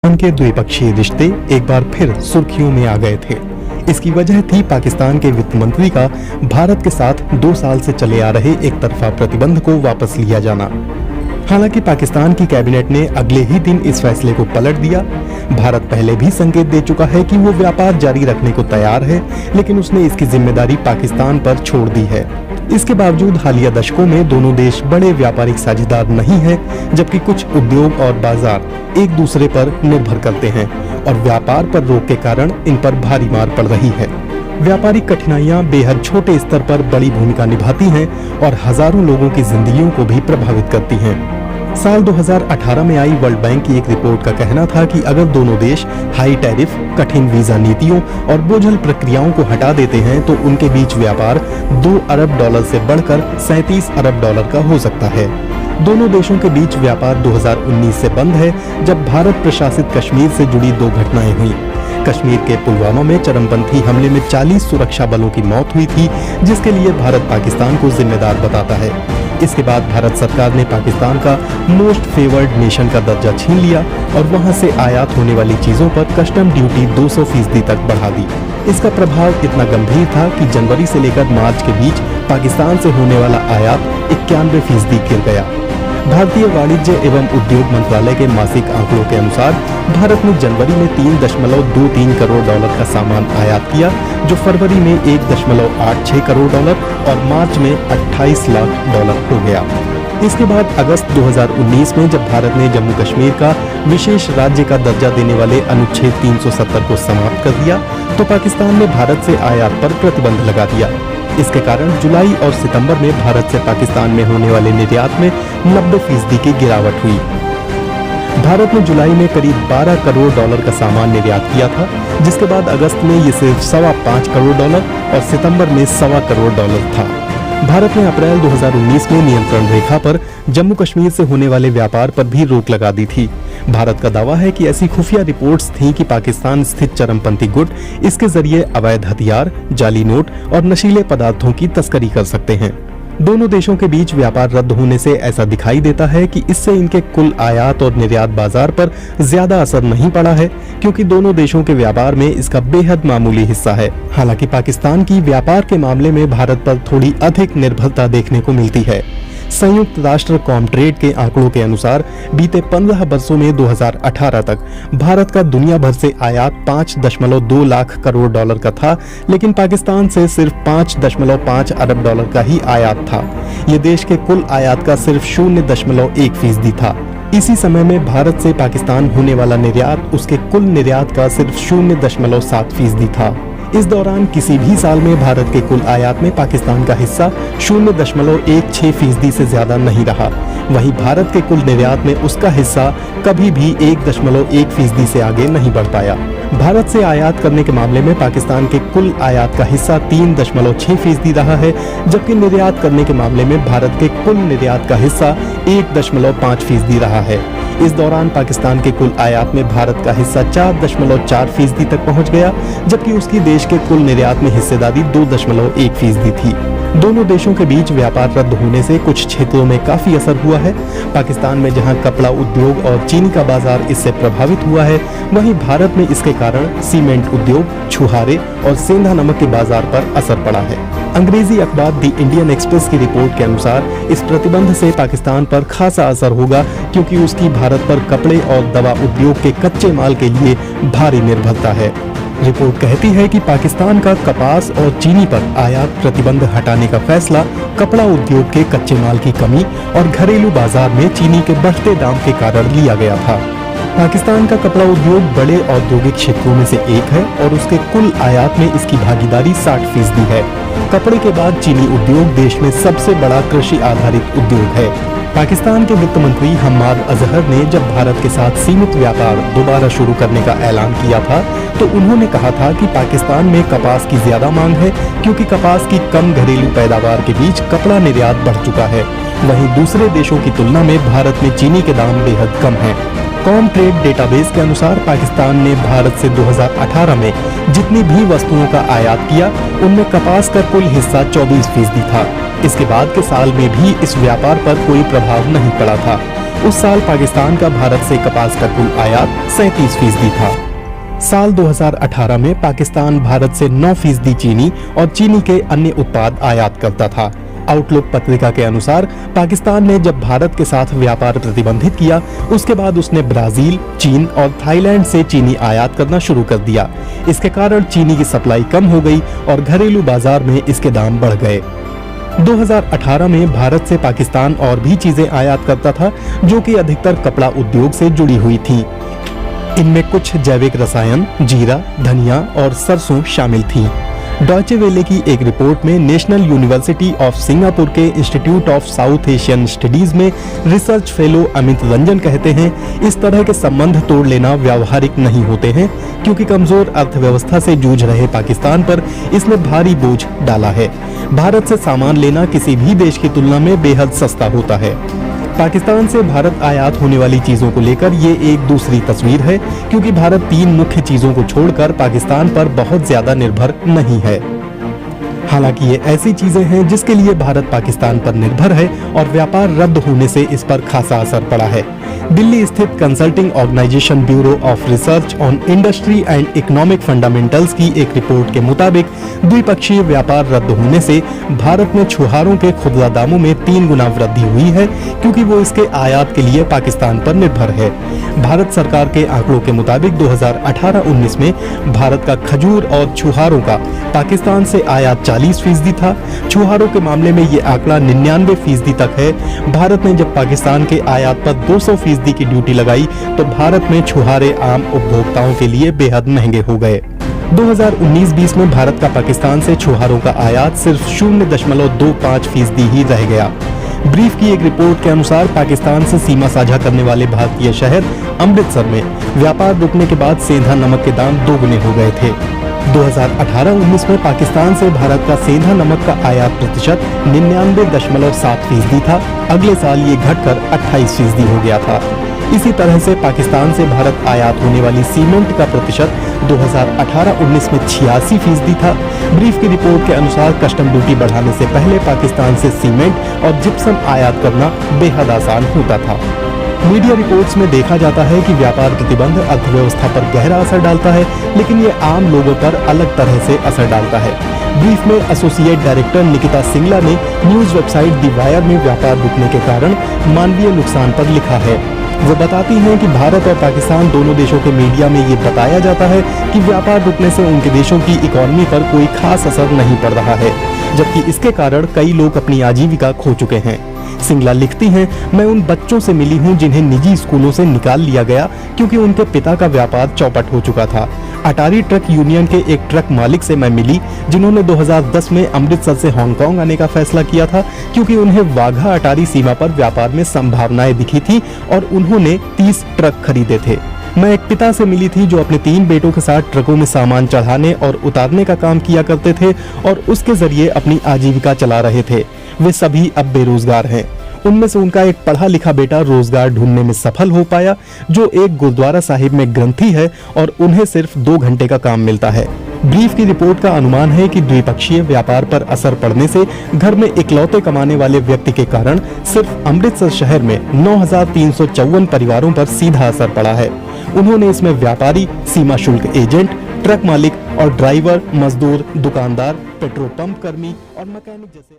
उनके द्विपक्षीय रिश्ते एक बार फिर सुर्खियों में आ गए थे। इसकी वजह थी पाकिस्तान के वित्त मंत्री का भारत के साथ 2 साल से चले आ रहे एक तरफा प्रतिबंध को वापस लिया जाना। हालांकि पाकिस्तान की कैबिनेट ने अगले ही दिन इस फैसले को पलट दिया। भारत पहले भी संकेत दे चुका है कि वो व्यापार जारी रखने को तैयार है, लेकिन उसने इसकी जिम्मेदारी पाकिस्तान पर छोड़ दी है। इसके बावजूद हालिया दशकों में दोनों देश बड़े व्यापारिक साझेदार नहीं हैं, जबकि कुछ उद्योग और बाजार एक दूसरे पर निर्भर करते हैं और व्यापार पर रोक के कारण इन पर भारी मार पड़ रही है। व्यापारिक कठिनाइयां बेहद छोटे स्तर पर बड़ी भूमिका निभाती हैं और हजारों लोगों की जिंदगियों को भी प्रभावित करती हैं। साल 2018 में आई वर्ल्ड बैंक की एक रिपोर्ट का कहना था कि अगर दोनों देश हाई टैरिफ, कठिन वीजा नीतियों और बोझल प्रक्रियाओं को हटा देते हैं तो उनके बीच व्यापार 2 अरब डॉलर से बढ़कर 37 अरब डॉलर का हो सकता है। दोनों देशों के बीच व्यापार 2019 से बंद है, जब भारत प्रशासित कश्मीर से जुड़ी 2 घटनाएं हुई। कश्मीर के पुलवामा में चरमपंथी हमले में 40 सुरक्षा बलों की मौत हुई थी, जिसके लिए भारत पाकिस्तान को जिम्मेदार बताता है। इसके बाद भारत सरकार ने पाकिस्तान का मोस्ट फेवर्ड नेशन का दर्जा छीन लिया और वहां से आयात होने वाली चीजों पर कस्टम ड्यूटी 200% तक बढ़ा दी। इसका प्रभाव इतना गंभीर था कि जनवरी से लेकर मार्च के बीच पाकिस्तान से होने वाला आयात 91% गिर गया। भारतीय वाणिज्य एवं उद्योग मंत्रालय के मासिक आंकड़ों के अनुसार भारत ने जनवरी में 3.23 करोड़ डॉलर का सामान आयात किया, जो फरवरी में 1.86 करोड़ डॉलर और मार्च में 28 लाख डॉलर हो गया। इसके बाद अगस्त 2019 में जब भारत ने जम्मू कश्मीर का विशेष राज्य का दर्जा देने वाले अनुच्छेद 370 को समाप्त कर दिया, तो पाकिस्तान ने भारत से आयात पर प्रतिबंध लगा दिया। इसके कारण जुलाई और सितंबर में भारत से पाकिस्तान में होने वाले निर्यात में 90% की गिरावट हुई। भारत ने जुलाई में करीब 12 करोड़ डॉलर का सामान निर्यात किया था, जिसके बाद अगस्त में ये सिर्फ 5.25 करोड़ डॉलर और सितंबर में 1.25 करोड़ डॉलर था। भारत ने अप्रैल 2019 में नियंत्रण रेखा पर जम्मू कश्मीर से होने वाले व्यापार पर भी रोक लगा दी थी। भारत का दावा है कि ऐसी खुफिया रिपोर्ट्स थीं कि पाकिस्तान स्थित चरमपंथी गुट इसके जरिए अवैध हथियार, जाली नोट और नशीले पदार्थों की तस्करी कर सकते हैं। दोनों देशों के बीच व्यापार रद्द होने से ऐसा दिखाई देता है कि इससे इनके कुल आयात और निर्यात बाजार पर ज्यादा असर नहीं पड़ा है, क्योंकि दोनों देशों के व्यापार में इसका बेहद मामूली हिस्सा है। हालांकि पाकिस्तान की व्यापार के मामले में भारत पर थोड़ी अधिक निर्भरता देखने को मिलती है। संयुक्त राष्ट्र कॉमट्रेड के आंकड़ों के अनुसार बीते 15 वर्षों में 2018 तक भारत का दुनिया भर से आयात 5.2 लाख करोड़ डॉलर का था, लेकिन पाकिस्तान से सिर्फ 5.5 अरब डॉलर का ही आयात था। ये देश के कुल आयात का सिर्फ 0.1% था। इसी समय में भारत से पाकिस्तान होने वाला निर्यात उसके कुल निर्यात का सिर्फ 0.7% था। इस दौरान किसी भी साल में भारत के कुल आयात में पाकिस्तान का हिस्सा 0.16% से ज्यादा नहीं रहा। वहीं भारत के कुल निर्यात में उसका हिस्सा कभी भी 1.1% से आगे नहीं बढ़ पाया। भारत से आयात करने के मामले में पाकिस्तान के कुल आयात का हिस्सा 3.6% रहा है, जबकि निर्यात करने के मामले में भारत के कुल निर्यात का हिस्सा 1.5% रहा है। इस दौरान पाकिस्तान के कुल आयात में भारत का हिस्सा 4.4% तक पहुंच गया, जबकि उसकी देश के कुल निर्यात में हिस्सेदारी 2.1% थी। दोनों देशों के बीच व्यापार रद्द होने से कुछ क्षेत्रों में काफी असर हुआ है। पाकिस्तान में जहां कपड़ा उद्योग और चीनी का बाजार इससे प्रभावित हुआ है, वहीं भारत में इसके कारण सीमेंट उद्योग, छुहारे और सेंधा नमक के बाजार पर असर पड़ा है। अंग्रेजी अखबार द इंडियन एक्सप्रेस की रिपोर्ट के अनुसार इस प्रतिबंध से पाकिस्तान पर खासा असर होगा, क्योंकि उसकी भारत पर कपड़े और दवा उद्योग के कच्चे माल के लिए भारी निर्भरता है। रिपोर्ट कहती है कि पाकिस्तान का कपास और चीनी पर आयात प्रतिबंध हटाने का फैसला कपड़ा उद्योग के कच्चे माल की कमी और घरेलू बाजार में चीनी के बढ़ते दाम के कारण लिया गया था। पाकिस्तान का कपड़ा उद्योग बड़े औद्योगिक क्षेत्रों में से एक है और उसके कुल आयात में इसकी भागीदारी 60% है। कपड़े के बाद चीनी उद्योग देश में सबसे बड़ा कृषि आधारित उद्योग है। पाकिस्तान के वित्त मंत्री हम्माद अजहर ने जब भारत के साथ सीमित व्यापार दोबारा शुरू करने का ऐलान किया था, तो उन्होंने कहा था कि पाकिस्तान में कपास की ज्यादा मांग है, क्योंकि कपास की कम घरेलू पैदावार के बीच कपड़ा निर्यात बढ़ चुका है। वहीं दूसरे देशों की तुलना में भारत में चीनी के दाम बेहद कम हैं। कॉमट्रेड डेटाबेस के अनुसार पाकिस्तान ने भारत से 2018 में जितनी भी वस्तुओं का आयात किया, उनमें कपास का कुल हिस्सा 24% था। इसके बाद के साल में भी इस व्यापार पर कोई प्रभाव नहीं पड़ा था। उस साल पाकिस्तान का भारत से कपास का कुल आयात 37% था। साल 2018 में पाकिस्तान भारत से 9% चीनी और चीनी के अन्य उत्पाद आयात करता था। आउटलुक पत्रिका के अनुसार पाकिस्तान ने जब भारत के साथ व्यापार प्रतिबंधित किया, उसके बाद उसने ब्राजील, चीन और थाईलैंड से चीनी आयात करना शुरू कर दिया। इसके कारण चीनी की सप्लाई कम हो गई और घरेलू बाजार में इसके दाम बढ़ गए। 2018 में भारत से पाकिस्तान और भी चीजें आयात करता था, जो कि अधिकतर कपड़ा उद्योग से जुड़ी हुई थी। इनमें कुछ जैविक रसायन, जीरा, धनिया और सरसों शामिल थी। डॉयचे वेले की एक रिपोर्ट में नेशनल यूनिवर्सिटी ऑफ सिंगापुर के institute of south Asian studies में रिसर्च फेलो अमित रंजन कहते हैं, इस तरह के संबंध तोड़ लेना व्यावहारिक नहीं होते हैं, क्योंकि कमजोर अर्थव्यवस्था से जूझ रहे पाकिस्तान पर इसने भारी बोझ डाला है। भारत से सामान लेना किसी भी देश की तुलना में बेहद सस्ता होता है। पाकिस्तान से भारत आयात होने वाली चीजों को लेकर ये एक दूसरी तस्वीर है, क्योंकि भारत 3 मुख्य चीजों को छोड़कर पाकिस्तान पर बहुत ज्यादा निर्भर नहीं है। हालांकि ये ऐसी चीजें हैं जिसके लिए भारत पाकिस्तान पर निर्भर है और व्यापार रद्द होने से इस पर खासा असर पड़ा है। दिल्ली स्थित consulting organisation bureau of research on industry and economic fundamentals की एक रिपोर्ट के मुताबिक द्विपक्षीय व्यापार रद्द होने से भारत में छुहारों के खुदरा दामों में 3 गुना वृद्धि हुई है, क्योंकि वो इसके आयात के लिए पाकिस्तान पर निर्भर है। भारत सरकार के आंकड़ों के मुताबिक 2018-19 में भारत का खजूर और छुहारों का पाकिस्तान से आयात 40% था। छुहारों के मामले में ये आंकड़ा 99% तक है। भारत ने जब पाकिस्तान के आयात पर 200% की ड्यूटी लगाई, तो भारत में छुहारे आम उपभोक्ताओं के लिए बेहद महंगे हो गए। 2019-20 में भारत का पाकिस्तान से छुहारों का आयात सिर्फ 0.25% ही रह गया। ब्रीफ की एक रिपोर्ट के अनुसार पाकिस्तान से सीमा साझा करने वाले भारतीय शहर अमृतसर में व्यापार रुकने के बाद सेंधा नमक के दाम 2 गुने हो गए थे। 2018-19 में पाकिस्तान से भारत का सेंधा नमक का आयात प्रतिशत 99.7% था। अगले साल ये घटकर 28% हो गया था। इसी तरह से पाकिस्तान से भारत आयात होने वाली सीमेंट का प्रतिशत 2018-19 में 86% था। ब्रीफ की रिपोर्ट के अनुसार कस्टम ड्यूटी बढ़ाने से पहले पाकिस्तान से सीमेंट और जिप्सम आयात करना बेहद आसान होता था। मीडिया रिपोर्ट्स में देखा जाता है कि व्यापार प्रतिबंध अर्थव्यवस्था पर गहरा असर डालता है, लेकिन ये आम लोगों पर अलग तरह से असर डालता है। ब्रीफ में एसोसिएट डायरेक्टर निकिता सिंगला ने न्यूज वेबसाइट दी वायर में व्यापार रुकने के कारण मानवीय नुकसान पर लिखा है। वो बताती हैं कि भारत और पाकिस्तान दोनों देशों के मीडिया में ये बताया जाता है कि व्यापार रुकने से उनके देशों की इकोनॉमी पर कोई खास असर नहीं पड़ रहा है, जबकि इसके कारण कई लोग अपनी आजीविका खो चुके हैं। सिंगला लिखती हैं, मैं उन बच्चों से मिली हूं जिन्हें निजी स्कूलों से निकाल लिया गया क्योंकि उनके पिता का व्यापार चौपट हो चुका था। अटारी ट्रक यूनियन के एक ट्रक मालिक से मैं मिली, जिन्होंने 2010 में अमृतसर से हांगकांग आने का फैसला किया था, क्योंकि उन्हें वाघा अटारी सीमा पर व्यापार में संभावनाएं दिखी थी और उन्होंने 30 ट्रक खरीदे थे। मैं एक पिता से मिली थी जो अपने 3 बेटों के साथ ट्रकों में सामान चढ़ाने और उतारने का काम किया करते थे और उसके जरिए अपनी आजीविका चला रहे थे। वे सभी अब बेरोजगार हैं। उनमें से उनका एक पढ़ा लिखा बेटा रोजगार ढूंढने में सफल हो पाया, जो एक गुरुद्वारा साहिब में ग्रंथी है और उन्हें सिर्फ 2 घंटे का काम मिलता है। ब्रीफ की रिपोर्ट का अनुमान है कि द्विपक्षीय व्यापार पर असर पड़ने से घर में इकलौते कमाने वाले व्यक्ति के कारण सिर्फ अमृतसर शहर में 9,354 परिवारों पर सीधा असर पड़ा है। उन्होंने इसमें व्यापारी, सीमा शुल्क एजेंट, ट्रक मालिक और ड्राइवर, मजदूर, दुकानदार, पेट्रोल पंप कर्मी और मैकेनिक जैसे